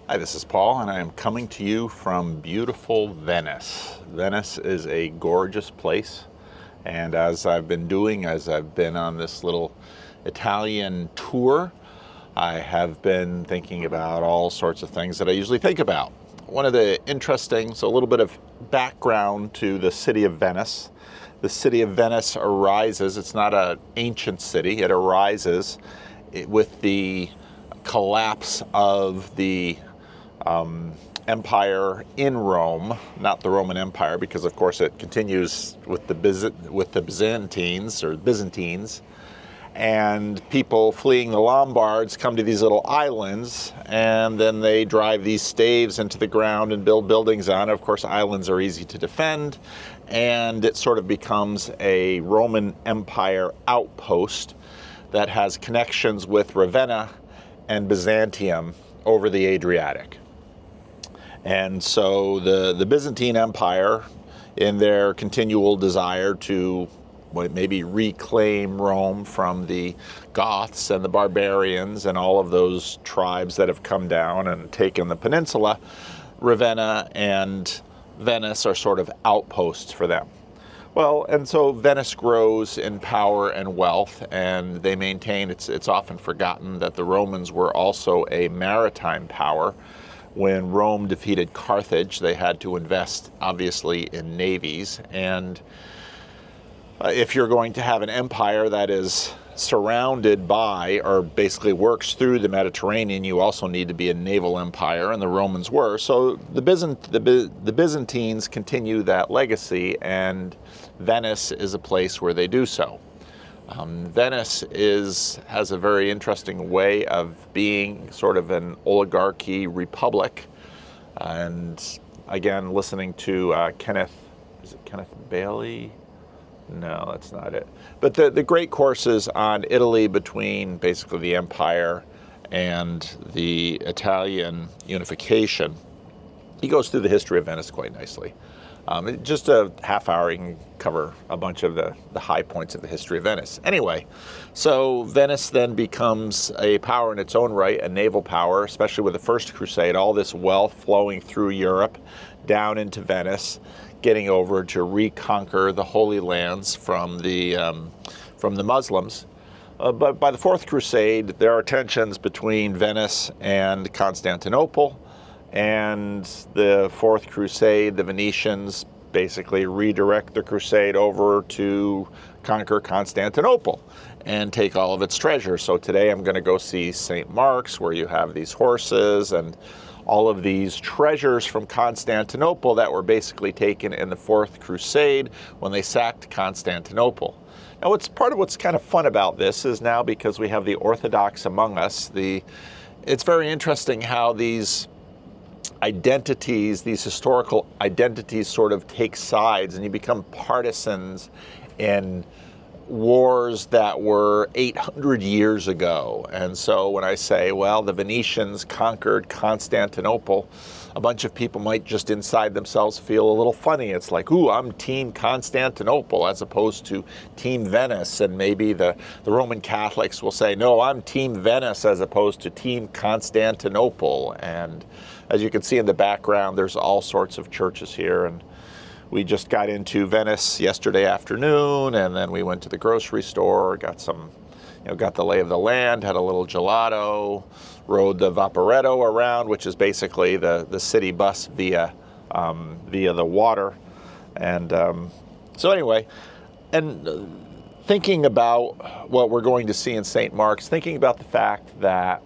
Hi, this is Paul, and I am coming to you from beautiful Venice. Venice is a gorgeous place, and as I've been on this little Italian tour, I have been thinking about all sorts of things that I usually think about. One of the interesting, so a little bit of background to the city of Venice. The city of Venice arises, it's not an ancient city, it arises with the collapse of the empire in Rome, not the Roman Empire, because of course it continues with the Byzantines, and people fleeing the Lombards come to these little islands, and then they drive these staves into the ground and build buildings on it. Of course, islands are easy to defend, and it sort of becomes a Roman Empire outpost that has connections with Ravenna and Byzantium over the Adriatic. And so the Byzantine Empire, in their continual desire to maybe reclaim Rome from the Goths and the barbarians and all of those tribes that have come down and taken the peninsula, Ravenna and Venice are sort of outposts for them. Well, and so Venice grows in power and wealth, and they maintain, it's often forgotten that the Romans were also a maritime power. When Rome defeated Carthage, they had to invest, obviously, in navies. And if you're going to have an empire that is surrounded by, or basically works through the Mediterranean, you also need to be a naval empire, and the Romans were. So the Byzantines continue that legacy, and Venice is a place where they do so. Venice has a very interesting way of being sort of an oligarchy republic. And again, listening to Kenneth Bailey? No, that's not it. But the great courses on Italy between basically the empire and the Italian unification, he goes through the history of Venice quite nicely. Just a half hour, you can cover a bunch of the high points of the history of Venice. Anyway, so Venice then becomes a power in its own right, a naval power, especially with the First Crusade, all this wealth flowing through Europe down into Venice, getting over to reconquer the Holy Lands from the Muslims. But by the Fourth Crusade, there are tensions between Venice and Constantinople. And the Fourth Crusade, the Venetians basically redirect the crusade over to conquer Constantinople and take all of its treasure. So today I'm going to go see St. Mark's, where you have these horses and all of these treasures from Constantinople that were basically taken in the Fourth Crusade when they sacked Constantinople. Now, part of what's kind of fun about this is now, because we have the Orthodox among us, it's very interesting how these identities, these historical identities, sort of take sides, and you become partisans in wars that were 800 years ago. And so when I say, well, the Venetians conquered Constantinople, a bunch of people might just inside themselves feel a little funny. It's like, ooh, I'm Team Constantinople as opposed to Team Venice. And maybe the Roman Catholics will say, no, I'm Team Venice as opposed to Team Constantinople. And as you can see in the background, there's all sorts of churches here. And we just got into Venice yesterday afternoon, and then we went to the grocery store, got the lay of the land, had a little gelato, rode the Vaporetto around, which is basically the city bus via the water. And so anyway, and thinking about what we're going to see in St. Mark's, thinking about the fact that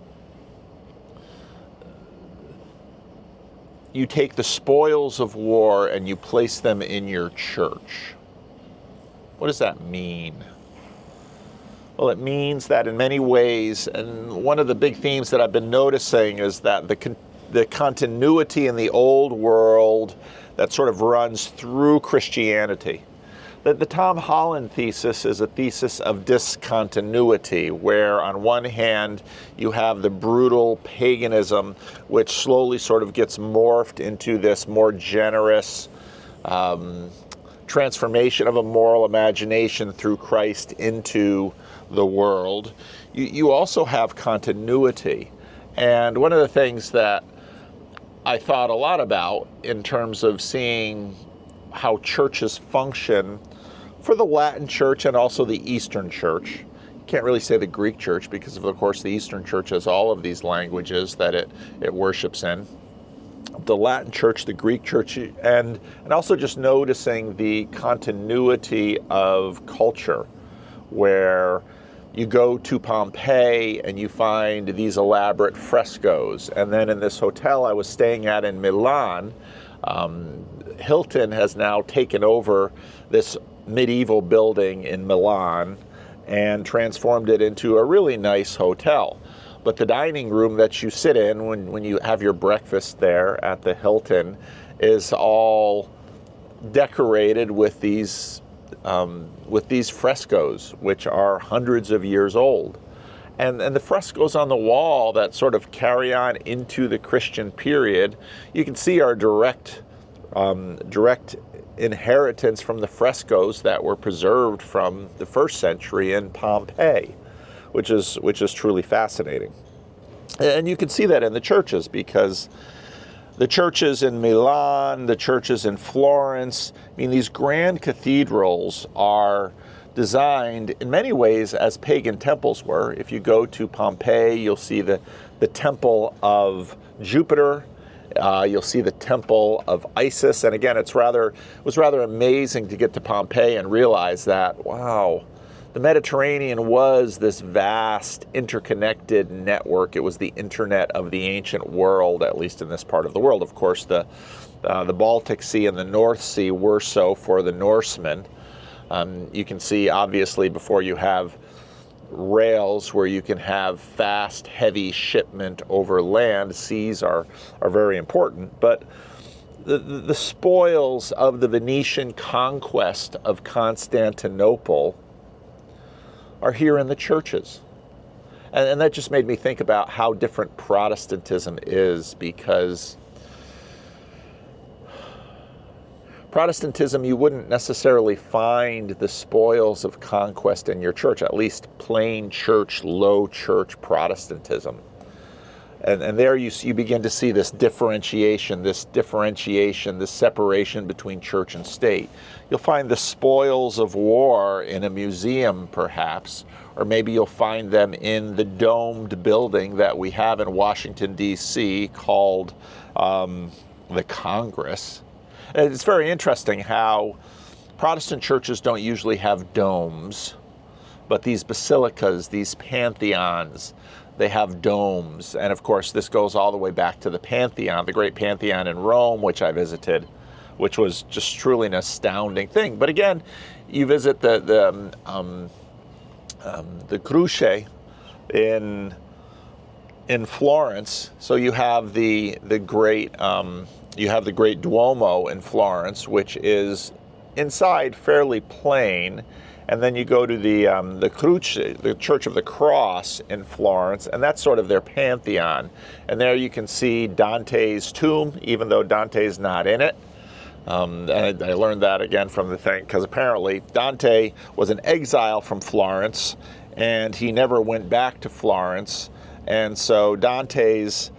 you take the spoils of war and you place them in your church. What does that mean? Well, it means that in many ways, and one of the big themes that I've been noticing is that the continuity in the old world that sort of runs through Christianity. The Tom Holland thesis is a thesis of discontinuity, where on one hand you have the brutal paganism, which slowly sort of gets morphed into this more generous transformation of a moral imagination through Christ into the world. You also have continuity. And one of the things that I thought a lot about in terms of seeing how churches function for the Latin Church and also the Eastern Church. Can't really say the Greek Church because, of course, the Eastern Church has all of these languages that it worships in. The Latin Church, the Greek Church, and also just noticing the continuity of culture, where you go to Pompeii and you find these elaborate frescoes. And then in this hotel I was staying at in Milan, Hilton has now taken over this medieval building in Milan and transformed it into a really nice hotel. But the dining room that you sit in when you have your breakfast there at the Hilton is all decorated with these frescoes, which are hundreds of years old. And the frescoes on the wall that sort of carry on into the Christian period, you can see are direct inheritance from the frescoes that were preserved from the first century in Pompeii, which is truly fascinating. And you can see that in the churches, because the churches in Milan, the churches in Florence, I mean, these grand cathedrals are designed in many ways as pagan temples were. If you go to Pompeii, you'll see the temple of Jupiter. You'll see the temple of Isis. And again, it was rather amazing to get to Pompeii and realize that, wow, the Mediterranean was this vast interconnected network. It was the internet of the ancient world, at least in this part of the world. Of course, the Baltic Sea and the North Sea were so for the Norsemen. You can see, obviously, before you have rails where you can have fast, heavy shipment over land, seas are very important. But the spoils of the Venetian conquest of Constantinople are here in the churches. And that just made me think about how different Protestantism is, because Protestantism, you wouldn't necessarily find the spoils of conquest in your church, at least plain church, low church Protestantism. And there you begin to see this differentiation, this separation between church and state. You'll find the spoils of war in a museum, perhaps, or maybe you'll find them in the domed building that we have in Washington, D.C., called the Congress. And it's very interesting how Protestant churches don't usually have domes, but these basilicas, these pantheons, they have domes. And of course, this goes all the way back to the Pantheon, the great Pantheon in Rome, which I visited, which was just truly an astounding thing. But again, you visit the Croce in Florence. So you have the great Duomo in Florence, which is inside fairly plain. And then you go to the Croce, the Church of the Cross in Florence, and that's sort of their pantheon. And there you can see Dante's tomb, even though Dante's not in it. And I learned that again from the thing, because apparently Dante was an exile from Florence, and he never went back to Florence. And so Dante's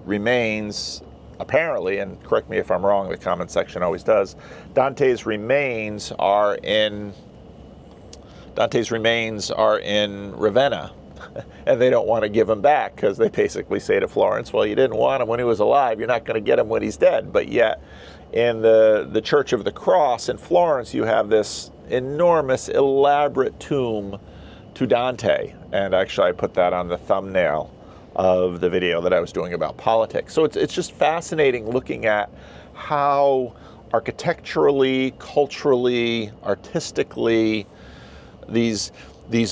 remains, apparently, and correct me if I'm wrong, the comment section always does, Dante's remains are in Ravenna, and they don't want to give him back, because they basically say to Florence, well, you didn't want him when he was alive, you're not going to get him when he's dead. But yet, in the Church of the Cross in Florence, you have this enormous, elaborate tomb to Dante, and actually I put that on the thumbnail of the video that I was doing about politics. So it's just fascinating looking at how architecturally, culturally, artistically, these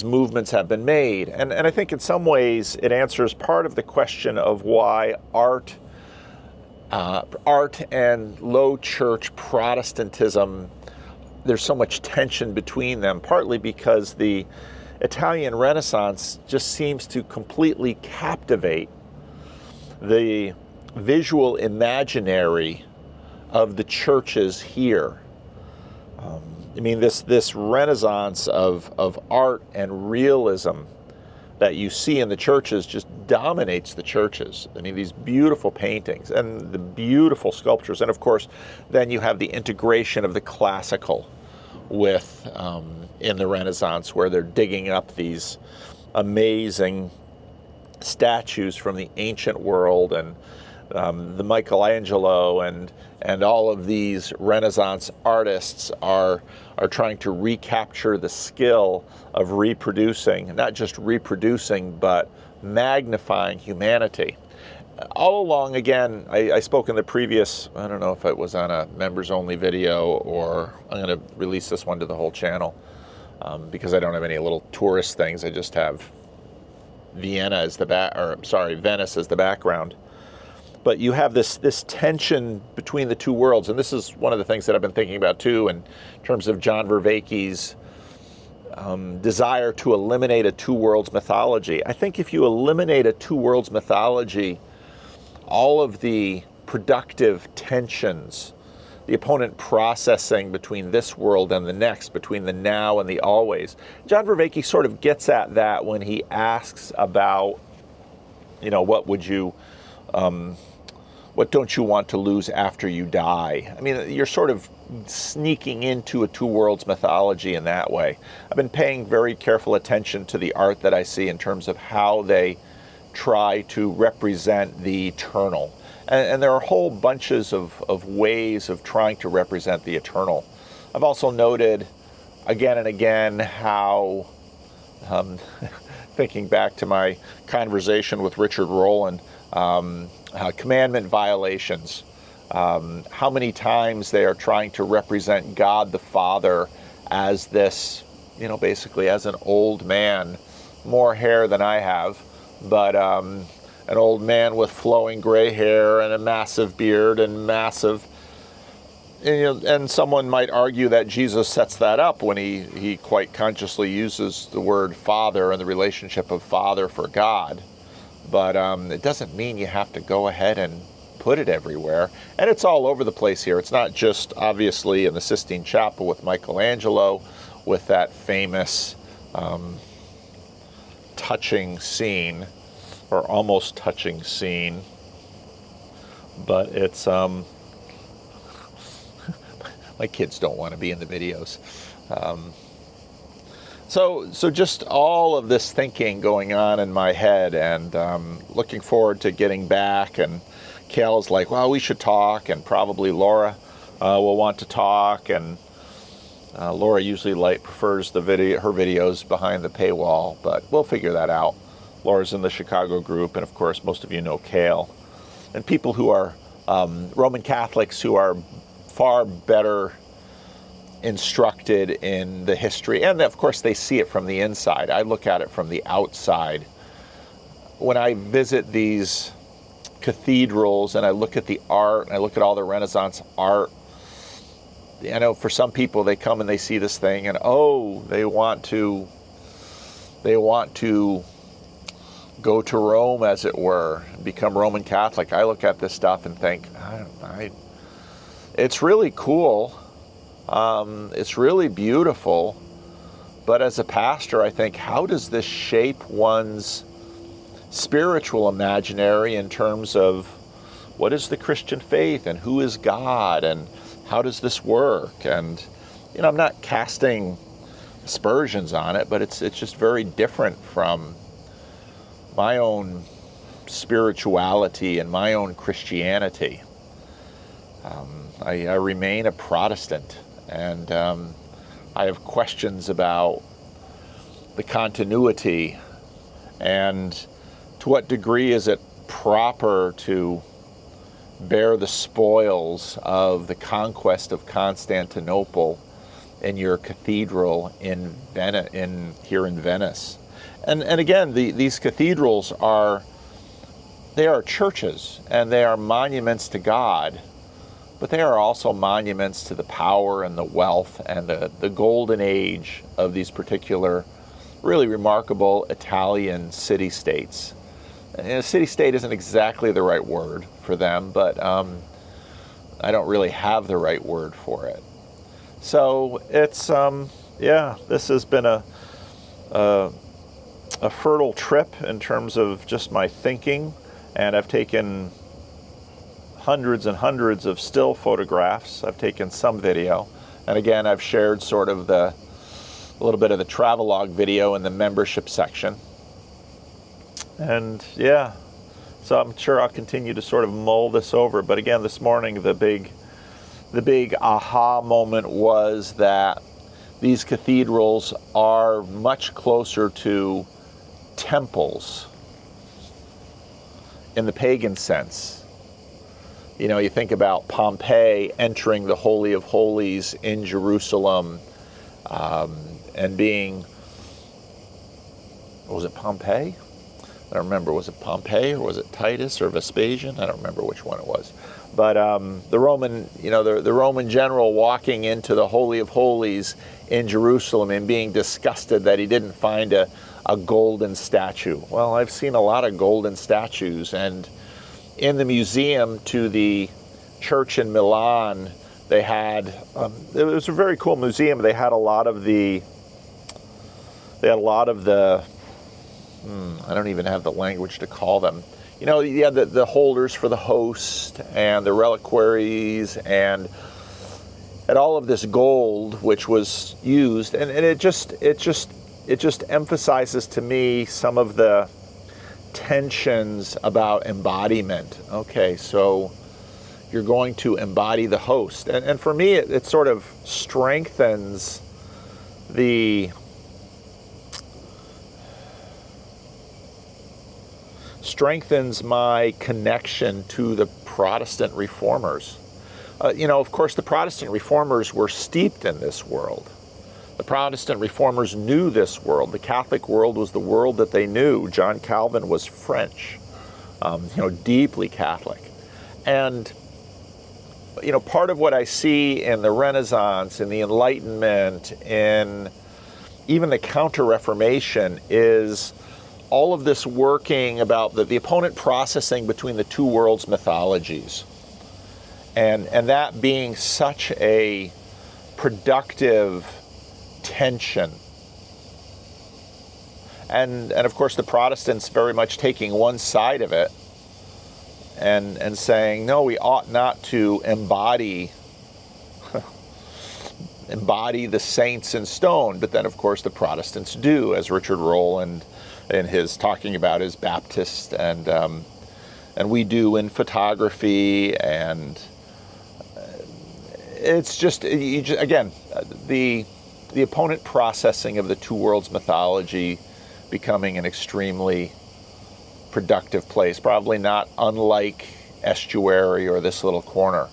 movements have been made. And I think in some ways it answers part of the question of why art and low church Protestantism, there's so much tension between them, partly because the Italian Renaissance just seems to completely captivate the visual imaginary of the churches here. I mean, this renaissance of art and realism that you see in the churches just dominates the churches. I mean, these beautiful paintings and the beautiful sculptures. And of course, then you have the integration of the classical with in the Renaissance, where they're digging up these amazing statues from the ancient world, and the Michelangelo and all of these Renaissance artists are trying to recapture the skill of reproducing, not just reproducing, but magnifying humanity. All along, again, I spoke in the previous, I don't know if it was on a members-only video, or I'm going to release this one to the whole channel, because I don't have any little tourist things. I just have Venice as the background. But you have this tension between the two worlds, and this is one of the things that I've been thinking about too, in terms of John Vervaeke's desire to eliminate a two worlds mythology. I think if you eliminate a two worlds mythology, all of the productive tensions, the opponent processing between this world and the next, between the now and the always. John Vervaeke sort of gets at that when he asks about, what would you, what don't you want to lose after you die? I mean, you're sort of sneaking into a two worlds mythology in that way. I've been paying very careful attention to the art that I see in terms of how they try to represent the eternal. And there are whole bunches of ways of trying to represent the eternal. I've also noted again and again how, thinking back to my conversation with Richard Rowland, commandment violations, how many times they are trying to represent God the Father as this, basically as an old man, more hair than I have, but an old man with flowing gray hair and a massive beard and massive, and someone might argue that Jesus sets that up when he quite consciously uses the word Father and the relationship of Father for God. But it doesn't mean you have to go ahead and put it everywhere. And it's all over the place here. It's not just obviously in the Sistine Chapel with Michelangelo, with that famous touching scene, or almost touching scene, but it's my kids don't want to be in the videos. So just all of this thinking going on in my head, and looking forward to getting back. And Cal's like, well, we should talk, and probably Laura will want to talk. And Laura usually prefers her videos behind the paywall, but we'll figure that out. Laura's in the Chicago group, and of course most of you know Cal. And people who are Roman Catholics who are far better instructed in the history, and of course they see it from the inside. I look at it from the outside. When I visit these cathedrals and I look at the art, and I look at all the Renaissance art, I know for some people they come and they see this thing and they want to go to Rome, as it were, become Roman Catholic. I look at this stuff and think, it's really cool. It's really beautiful. But as a pastor, I think, how does this shape one's spiritual imaginary in terms of what is the Christian faith and who is God and how does this work? And, I'm not casting aspersions on it, but it's just very different from my own spirituality and my own Christianity. I remain a Protestant, and I have questions about the continuity and to what degree is it proper to bear the spoils of the conquest of Constantinople in your cathedral in here in Venice. And again, these cathedrals are churches, and they are monuments to God, but they are also monuments to the power and the wealth and the golden age of these particular really remarkable Italian city-states. And a city-state isn't exactly the right word for them, but I don't really have the right word for it. So it's, this has been a fertile trip in terms of just my thinking, and I've taken hundreds and hundreds of still photographs. I've taken some video, and again, I've shared sort of a little bit of the travelogue video in the membership section. And yeah, so I'm sure I'll continue to sort of mull this over. But again, this morning, the big aha moment was that these cathedrals are much closer to temples in the pagan sense. You know, you think about Pompeii entering the Holy of Holies in Jerusalem, and being, was it Pompeii? I don't remember. Was it Pompeii or was it Titus or Vespasian? I don't remember which one it was. But the Roman, you know, the Roman general walking into the Holy of Holies in Jerusalem and being disgusted that he didn't find a golden statue. Well, I've seen a lot of golden statues, and in the museum to the church in Milan, they had, it was a very cool museum. They had a lot of the, I don't even have the language to call them. You know, you had the holders for the host and the reliquaries and all of this gold which was used, and it just emphasizes to me some of the tensions about embodiment. Okay, so you're going to embody the host, and for me it sort of strengthens my connection to the Protestant reformers. You know, of course, the Protestant reformers were steeped in this world. The Protestant reformers knew this world. The Catholic world was the world that they knew. John Calvin was French, you know, deeply Catholic. And, you know, part of what I see in the Renaissance, in the Enlightenment, in even the Counter-Reformation is all of this working about the opponent processing between the two worlds' mythologies. And that being such a productive tension. And of course the Protestants very much taking one side of it and saying, no, we ought not to embody the saints in stone. But then of course the Protestants do, as Richard Rowland in his talking about his Baptist, and we do in photography, and it's just, again, the opponent processing of the two worlds mythology becoming an extremely productive place, probably not unlike Estuary or this little corner.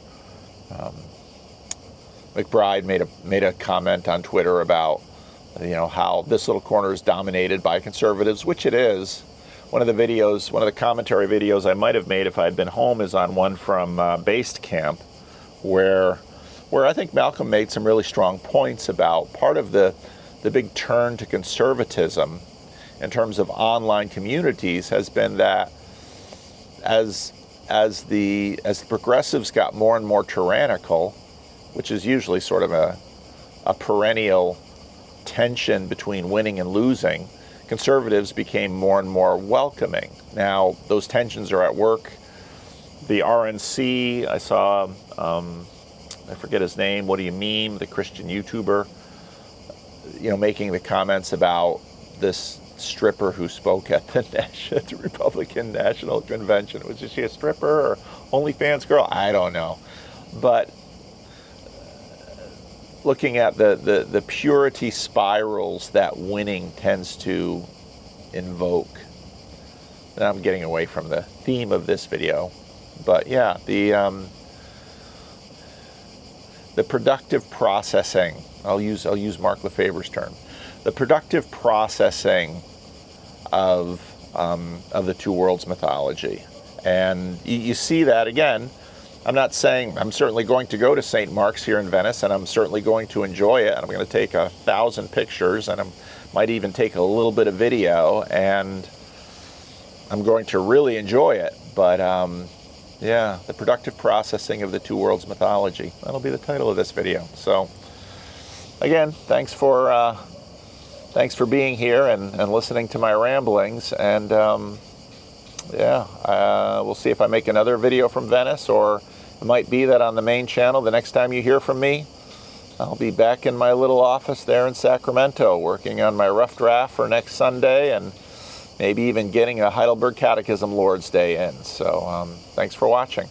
McBride made a comment on Twitter about, you know, how this little corner is dominated by conservatives, which it is. One of the commentary videos I might have made if I had been home is on one from Based Camp, where I think Malcolm made some really strong points about part of the big turn to conservatism in terms of online communities has been that as the progressives got more and more tyrannical, which is usually sort of a perennial tension between winning and losing, conservatives became more and more welcoming. Now, those tensions are at work. The RNC, I saw, I forget his name, What Do You Meme, the Christian YouTuber, you know, making the comments about this stripper who spoke at the Republican National Convention. Was she a stripper or OnlyFans girl? I don't know. But looking at the purity spirals that winning tends to invoke. And I'm getting away from the theme of this video. But yeah, the productive processing, I'll use Mark Lefebvre's term, the productive processing of the two worlds mythology. And you see that again. I'm not saying, I'm certainly going to go to St. Mark's here in Venice, and I'm certainly going to enjoy it, and I'm going to take 1,000 pictures, and I might even take a little bit of video, and I'm going to really enjoy it. But yeah, the productive processing of the two worlds mythology. That'll be the title of this video. So again, thanks for thanks for being here and listening to my ramblings. And yeah, we'll see if I make another video from Venice, or it might be that on the main channel, the next time you hear from me, I'll be back in my little office there in Sacramento, working on my rough draft for next Sunday, and maybe even getting a Heidelberg Catechism Lord's Day in. So thanks for watching.